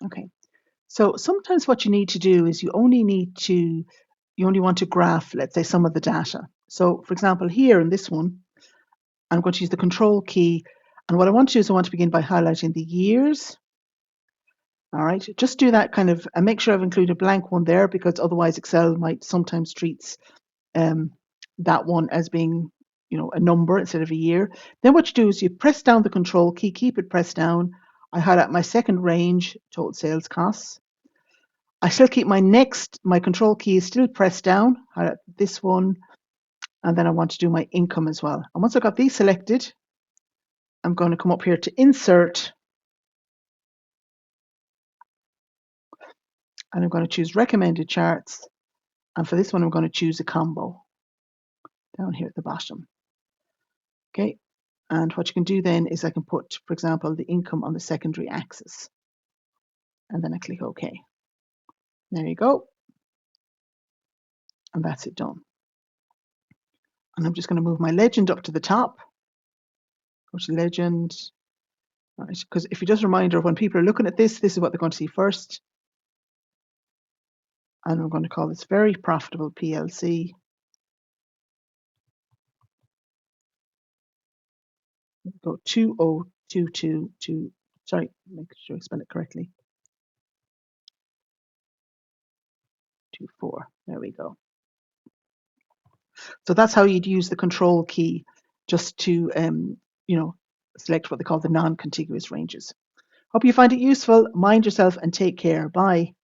Okay. So sometimes what you need to do is you only want to graph, let's say, some of the data. So for example, here in this one, I'm going to use the Control key. And what I want to do is I want to begin by highlighting the years. All right, just do that kind of, and make sure I've included a blank one there, because otherwise Excel might sometimes treats that one as being, a number instead of a year. Then what you do is you press down the Control key, keep it pressed down. I highlight my second range, total sales costs. I still keep my Control key is still pressed down, highlight this one, and then I want to do my income as well. And once I've got these selected, I'm going to come up here to Insert, and I'm going to choose Recommended Charts. And for this one, I'm going to choose a combo down here at the bottom. Okay. And what you can do then is I can put, for example, the income on the secondary axis. And then I click OK. There you go. And that's it done. And I'm just going to move my legend up to the top. Go to Legend. Right, because if you just a reminder, when people are looking at this is what they're going to see first. And I'm going to call this Very Profitable PLC. Go 20222. Sorry, make sure I spell it correctly. 24. There we go. So that's how you'd use the Control key just to, select what they call the non-contiguous ranges. Hope you find it useful. Mind yourself and take care. Bye.